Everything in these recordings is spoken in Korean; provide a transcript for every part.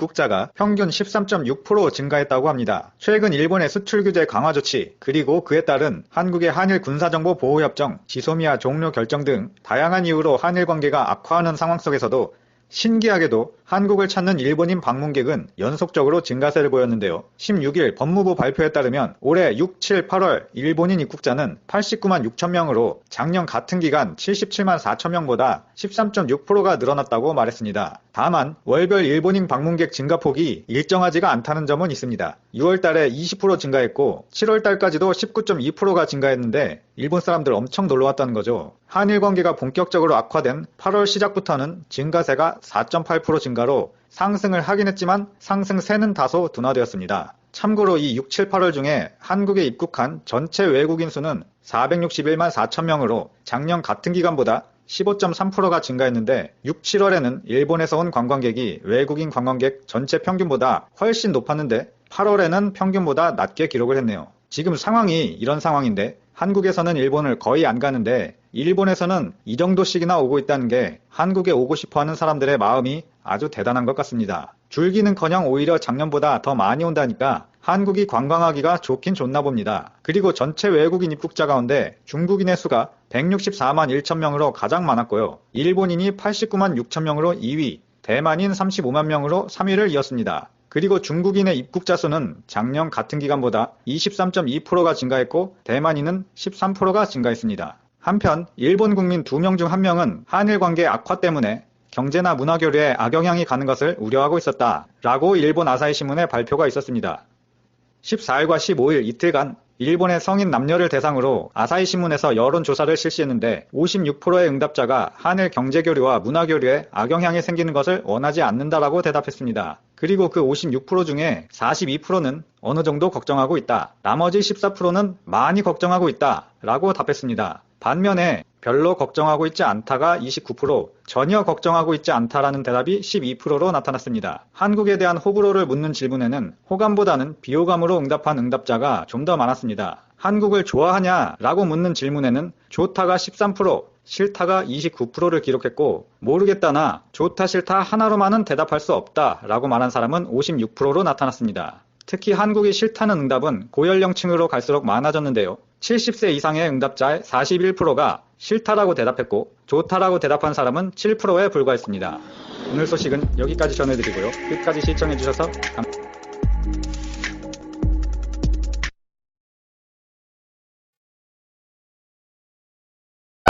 입국자가 평균 13.6% 증가했다고 합니다. 최근 일본의 수출 규제 강화 조치, 그리고 그에 따른 한국의 한일 군사정보 보호협정, 지소미아 종료 결정 등 다양한 이유로 한일 관계가 악화하는 상황 속에서도 신기하게도 한국을 찾는 일본인 방문객은 연속적으로 증가세를 보였는데요. 16일 법무부 발표에 따르면 올해 6, 7, 8월 일본인 입국자는 89만 6천 명으로 작년 같은 기간 77만 4천 명보다 13.6%가 늘어났다고 말했습니다. 다만 월별 일본인 방문객 증가폭이 일정하지가 않다는 점은 있습니다. 6월 달에 20% 증가했고 7월 달까지도 19.2%가 증가했는데 일본 사람들 엄청 놀러왔다는 거죠. 한일 관계가 본격적으로 악화된 8월 시작부터는 증가세가 4.8% 증가로 상승을 하긴 했지만 상승세는 다소 둔화되었습니다. 참고로 이 6, 7, 8월 중에 한국에 입국한 전체 외국인 수는 461만 4천 명으로 작년 같은 기간보다 15.3%가 증가했는데 6, 7월에는 일본에서 온 관광객이 외국인 관광객 전체 평균보다 훨씬 높았는데 8월에는 평균보다 낮게 기록을 했네요. 지금 상황이 이런 상황인데 한국에서는 일본을 거의 안 가는데 일본에서는 이 정도씩이나 오고 있다는 게 한국에 오고 싶어하는 사람들의 마음이 아주 대단한 것 같습니다. 줄기는커녕 오히려 작년보다 더 많이 온다니까 한국이 관광하기가 좋긴 좋나 봅니다. 그리고 전체 외국인 입국자 가운데 중국인의 수가 164만 1천 명으로 가장 많았고요. 일본인이 89만 6천 명으로 2위, 대만인 35만 명으로 3위를 이었습니다. 그리고 중국인의 입국자 수는 작년 같은 기간보다 23.2%가 증가했고 대만인은 13%가 증가했습니다. 한편 일본 국민 2명 중 1명은 한일 관계 악화 때문에 경제나 문화 교류에 악영향이 가는 것을 우려하고 있었다라고 일본 아사히 신문에 발표가 있었습니다. 14일과 15일 이틀간 일본의 성인 남녀를 대상으로 아사히 신문에서 여론조사를 실시했는데 56%의 응답자가 한일 경제교류와 문화교류에 악영향이 생기는 것을 원하지 않는다라고 대답했습니다. 그리고 그 56% 중에 42%는 어느 정도 걱정하고 있다. 나머지 14%는 많이 걱정하고 있다. 라고 답했습니다. 반면에 별로 걱정하고 있지 않다가 29%, 전혀 걱정하고 있지 않다라는 대답이 12%로 나타났습니다. 한국에 대한 호불호를 묻는 질문에는 호감보다는 비호감으로 응답한 응답자가 좀 더 많았습니다. 한국을 좋아하냐? 라고 묻는 질문에는 좋다가 13%, 싫다가 29%를 기록했고 모르겠다나 좋다 싫다 하나로만은 대답할 수 없다 라고 말한 사람은 56%로 나타났습니다. 특히 한국이 싫다는 응답은 고연령층으로 갈수록 많아졌는데요. 70세 이상의 응답자의 41%가 싫다라고 대답했고 좋다라고 대답한 사람은 7%에 불과했습니다. 오늘 소식은 여기까지 전해드리고요. 끝까지 시청해주셔서 감사합니다.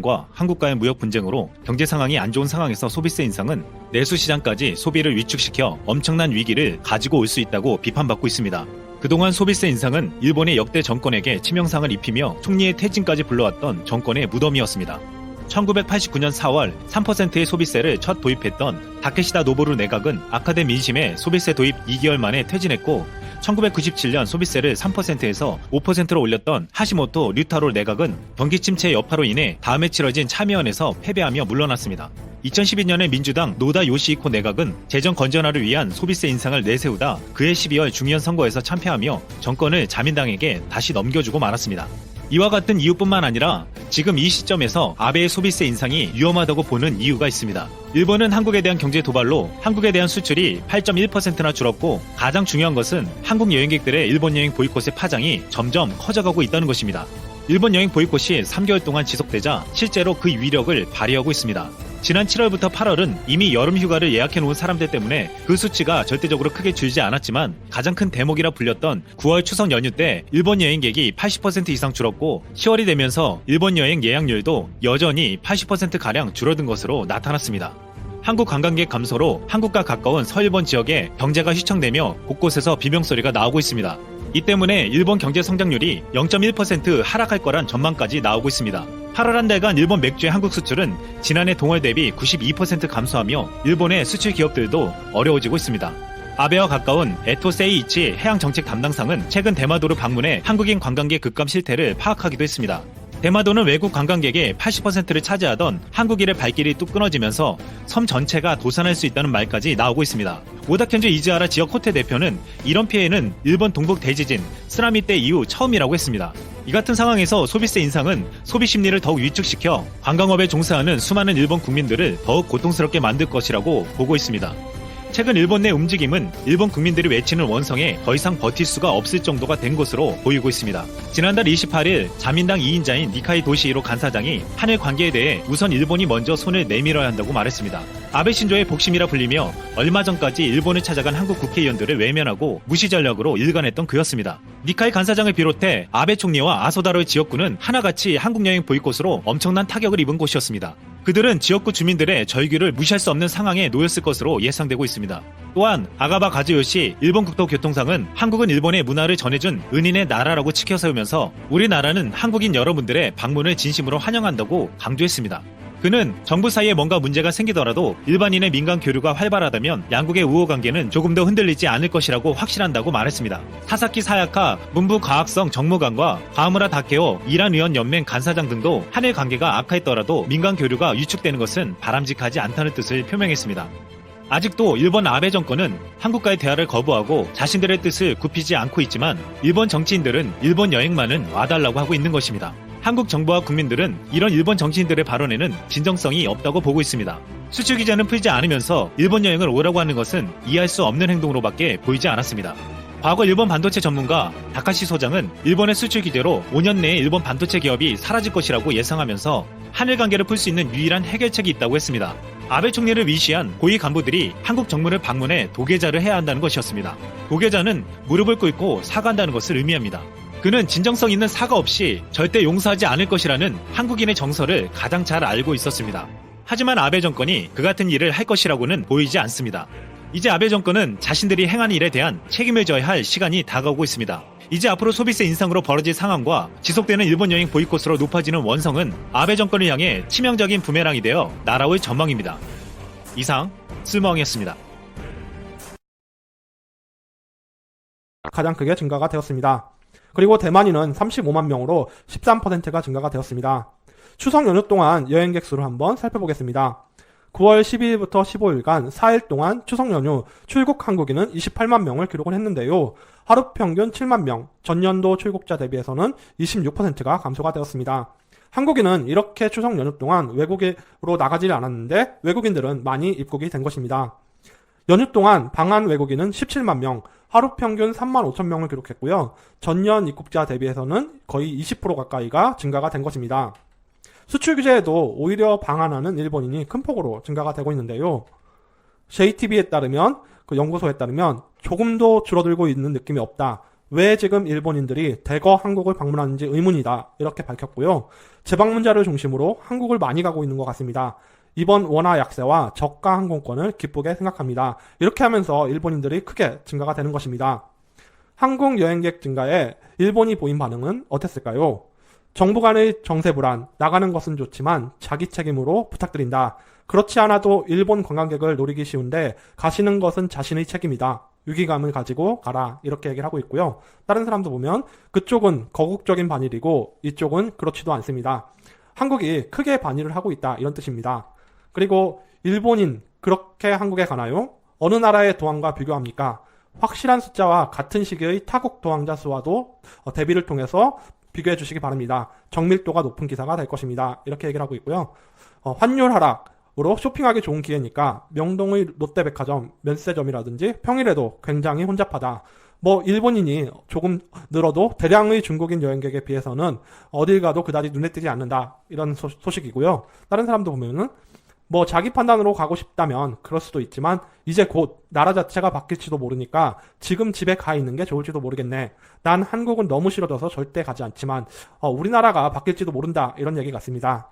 과 한국과의 무역 분쟁으로 경제 상황이 안 좋은 상황에서 소비세 인상은 내수 시장까지 소비를 위축시켜 엄청난 위기를 가지고 올 수 있다고 비판받고 있습니다. 그동안 소비세 인상은 일본의 역대 정권에게 치명상을 입히며 총리의 퇴진까지 불러왔던 정권의 무덤이었습니다. 1989년 4월 3%의 소비세를 첫 도입했던 다케시다 노보루 내각은 아카데 민심의 소비세 도입 2개월 만에 퇴진했고 1997년 소비세를 3%에서 5%로 올렸던 하시모토 류타로 내각은 경기 침체 여파로 인해 다음에 치러진 참여연에서 패배하며 물러났습니다. 2012년에 민주당 노다 요시히코 내각은 재정 건전화를 위한 소비세 인상을 내세우다 그해 12월 중의원 선거에서 참패하며 정권을 자민당에게 다시 넘겨주고 말았습니다. 이와 같은 이유뿐만 아니라 지금 이 시점에서 아베의 소비세 인상이 위험하다고 보는 이유가 있습니다. 일본은 한국에 대한 경제 도발로 한국에 대한 수출이 8.1%나 줄었고 가장 중요한 것은 한국 여행객들의 일본 여행 보이콧의 파장이 점점 커져가고 있다는 것입니다. 일본 여행 보이콧이 3개월 동안 지속되자 실제로 그 위력을 발휘하고 있습니다. 지난 7월부터 8월은 이미 여름 휴가를 예약해놓은 사람들 때문에 그 수치가 절대적으로 크게 줄지 않았지만 가장 큰 대목이라 불렸던 9월 추석 연휴 때 일본 여행객이 80% 이상 줄었고 10월이 되면서 일본 여행 예약률도 여전히 80%가량 줄어든 것으로 나타났습니다. 한국 관광객 감소로 한국과 가까운 서일본 지역에 경제가 휘청되며 곳곳에서 비명소리가 나오고 있습니다. 이 때문에 일본 경제 성장률이 0.1% 하락할 거란 전망까지 나오고 있습니다. 8월 한 달간 일본 맥주의 한국 수출은 지난해 동월 대비 92% 감소하며 일본의 수출 기업들도 어려워지고 있습니다. 아베와 가까운 에토 세이이치 해양정책 담당상은 최근 대마도를 방문해 한국인 관광객 급감 실태를 파악하기도 했습니다. 대마도는 외국 관광객의 80%를 차지하던 한국인의 발길이 뚝 끊어지면서 섬 전체가 도산할 수 있다는 말까지 나오고 있습니다. 오다켄주 이즈하라 지역 호텔 대표는 이런 피해는 일본 동북 대지진, 쓰나미 때 이후 처음이라고 했습니다. 이 같은 상황에서 소비세 인상은 소비 심리를 더욱 위축시켜 관광업에 종사하는 수많은 일본 국민들을 더욱 고통스럽게 만들 것이라고 보고 있습니다. 최근 일본 내 움직임은 일본 국민들이 외치는 원성에 더 이상 버틸 수가 없을 정도가 된 것으로 보이고 있습니다. 지난달 28일 자민당 2인자인 니카이 도시히로 간사장이 한일 관계에 대해 우선 일본이 먼저 손을 내밀어야 한다고 말했습니다. 아베 신조의 복심이라 불리며 얼마 전까지 일본을 찾아간 한국 국회의원들을 외면하고 무시 전략으로 일관했던 그였습니다. 니카이 간사장을 비롯해 아베 총리와 아소다로의 지역구는 하나같이 한국 여행 보이콧으로 엄청난 타격을 입은 곳이었습니다. 그들은 지역구 주민들의 절규를 무시할 수 없는 상황에 놓였을 것으로 예상되고 있습니다. 또한 아가바 가즈요시 일본 국토교통상은 한국은 일본의 문화를 전해준 은인의 나라라고 치켜 세우면서 우리나라는 한국인 여러분들의 방문을 진심으로 환영한다고 강조했습니다. 그는 정부 사이에 뭔가 문제가 생기더라도 일반인의 민간 교류가 활발하다면 양국의 우호 관계는 조금 더 흔들리지 않을 것이라고 확신한다고 말했습니다. 사사키 사야카 문부 과학성 정무관과 가하무라 다케오 이란 의원 연맹 간사장 등도 한일 관계가 악화했더라도 민간 교류가 위축되는 것은 바람직하지 않다는 뜻을 표명했습니다. 아직도 일본 아베 정권은 한국과의 대화를 거부하고 자신들의 뜻을 굽히지 않고 있지만 일본 정치인들은 일본 여행만은 와달라고 하고 있는 것입니다. 한국 정부와 국민들은 이런 일본 정치인들의 발언에는 진정성이 없다고 보고 있습니다. 수출 규제는 풀지 않으면서 일본 여행을 오라고 하는 것은 이해할 수 없는 행동으로밖에 보이지 않았습니다. 과거 일본 반도체 전문가 다카시 소장은 일본의 수출 규제로 5년 내에 일본 반도체 기업이 사라질 것이라고 예상하면서 한일 관계를 풀 수 있는 유일한 해결책이 있다고 했습니다. 아베 총리를 위시한 고위 간부들이 한국 정부를 방문해 도계자를 해야 한다는 것이었습니다. 도계자는 무릎을 꿇고 사과한다는 것을 의미합니다. 그는 진정성 있는 사과 없이 절대 용서하지 않을 것이라는 한국인의 정서를 가장 잘 알고 있었습니다. 하지만 아베 정권이 그 같은 일을 할 것이라고는 보이지 않습니다. 이제 아베 정권은 자신들이 행한 일에 대한 책임을 져야 할 시간이 다가오고 있습니다. 이제 앞으로 소비세 인상으로 벌어질 상황과 지속되는 일본 여행 보이콧으로 높아지는 원성은 아베 정권을 향해 치명적인 부메랑이 되어 날아올 전망입니다. 이상 쓸모왕이었습니다. 가장 크게 증가가 되었습니다. 그리고 대만인은 35만 명으로 13%가 증가가 되었습니다. 추석 연휴 동안 여행객 수를 한번 살펴보겠습니다. 9월 12일부터 15일간 4일 동안 추석 연휴 출국 한국인은 28만 명을 기록을 했는데요. 하루 평균 7만 명, 전년도 출국자 대비해서는 26%가 감소가 되었습니다. 한국인은 이렇게 추석 연휴 동안 외국으로 나가지 않았는데 외국인들은 많이 입국이 된 것입니다. 연휴 동안 방한 외국인은 17만 명, 하루 평균 3만 5천 명을 기록했고요. 전년 입국자 대비해서는 거의 20% 가까이가 증가가 된 것입니다. 수출 규제에도 오히려 방한하는 일본인이 큰 폭으로 증가가 되고 있는데요. JTBC에 따르면, 그 연구소에 따르면 조금도 줄어들고 있는 느낌이 없다. 왜 지금 일본인들이 대거 한국을 방문하는지 의문이다. 이렇게 밝혔고요. 재방문자를 중심으로 한국을 많이 가고 있는 것 같습니다. 이번 원화 약세와 저가 항공권을 기쁘게 생각합니다. 이렇게 하면서 일본인들이 크게 증가가 되는 것입니다. 한국 여행객 증가에 일본이 보인 반응은 어땠을까요? 정부 간의 정세 불안, 나가는 것은 좋지만 자기 책임으로 부탁드린다. 그렇지 않아도 일본 관광객을 노리기 쉬운데 가시는 것은 자신의 책임이다. 위기감을 가지고 가라. 이렇게 얘기를 하고 있고요. 다른 사람도 보면 그쪽은 거국적인 반일이고 이쪽은 그렇지도 않습니다. 한국이 크게 반일을 하고 있다. 이런 뜻입니다. 그리고 일본인 그렇게 한국에 가나요? 어느 나라의 도항과 비교합니까? 확실한 숫자와 같은 시기의 타국 도항자 수와도 대비를 통해서 비교해 주시기 바랍니다. 정밀도가 높은 기사가 될 것입니다. 이렇게 얘기를 하고 있고요. 환율 하락으로 쇼핑하기 좋은 기회니까 명동의 롯데백화점, 면세점이라든지 평일에도 굉장히 혼잡하다. 일본인이 조금 늘어도 대량의 중국인 여행객에 비해서는 어딜 가도 그다지 눈에 띄지 않는다. 이런 소식이고요. 다른 사람도 보면은 자기 판단으로 가고 싶다면 그럴 수도 있지만 이제 곧 나라 자체가 바뀔지도 모르니까 지금 집에 가 있는 게 좋을지도 모르겠네. 난 한국은 너무 싫어져서 절대 가지 않지만 우리나라가 바뀔지도 모른다. 이런 얘기 같습니다.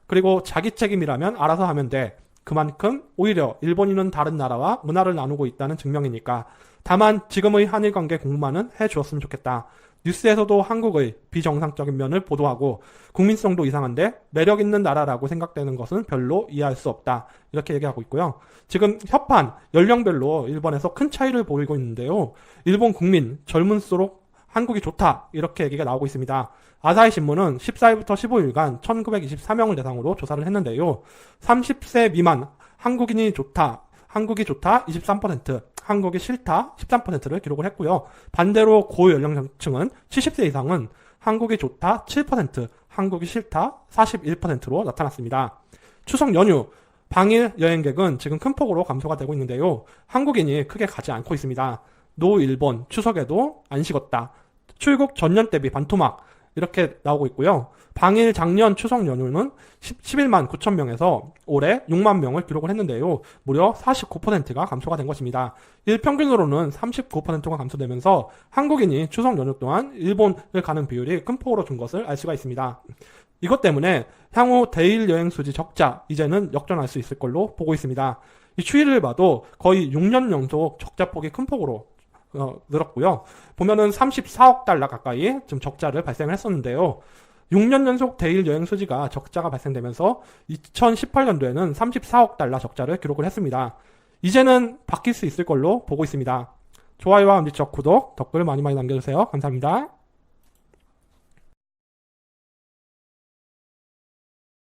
그리고 자기 책임이라면 알아서 하면 돼. 그만큼 오히려 일본인은 다른 나라와 문화를 나누고 있다는 증명이니까. 다만 지금의 한일 관계 공부만은 해주었으면 좋겠다. 뉴스에서도 한국의 비정상적인 면을 보도하고 국민성도 이상한데 매력 있는 나라라고 생각되는 것은 별로 이해할 수 없다. 이렇게 얘기하고 있고요. 지금 협판, 연령별로 일본에서 큰 차이를 보이고 있는데요. 일본 국민, 젊은수록 한국이 좋다. 이렇게 얘기가 나오고 있습니다. 아사히 신문은 14일부터 15일간 1924명을 대상으로 조사를 했는데요. 30세 미만 한국인이 좋다. 한국이 좋다 23%, 한국이 싫다 13%를 기록을 했고요. 반대로 고연령층은 70세 이상은 한국이 좋다 7%, 한국이 싫다 41%로 나타났습니다. 추석 연휴 방일 여행객은 지금 큰 폭으로 감소가 되고 있는데요. 한국인이 크게 가지 않고 있습니다. 노 일본 추석에도 안 식었다. 출국 전년 대비 반토막 이렇게 나오고 있고요. 방일 작년 추석 연휴는 11만 9천 명에서 올해 6만 명을 기록을 했는데요. 무려 49%가 감소가 된 것입니다. 일평균으로는 39%가 감소되면서 한국인이 추석 연휴 동안 일본을 가는 비율이 큰 폭으로 준 것을 알 수가 있습니다. 이것 때문에 향후 대일 여행 수지 적자 이제는 역전할 수 있을 걸로 보고 있습니다. 이 추이를 봐도 거의 6년 연속 적자폭이 큰 폭으로 늘었고요. 보면은 34억 달러 가까이 좀 적자를 발생을 했었는데요. 6년 연속 대일 여행 수지가 적자가 발생되면서 2018년도에는 34억 달러 적자를 기록을 했습니다. 이제는 바뀔 수 있을 걸로 보고 있습니다. 좋아요와 엄지척 구독, 댓글 많이 남겨주세요. 감사합니다.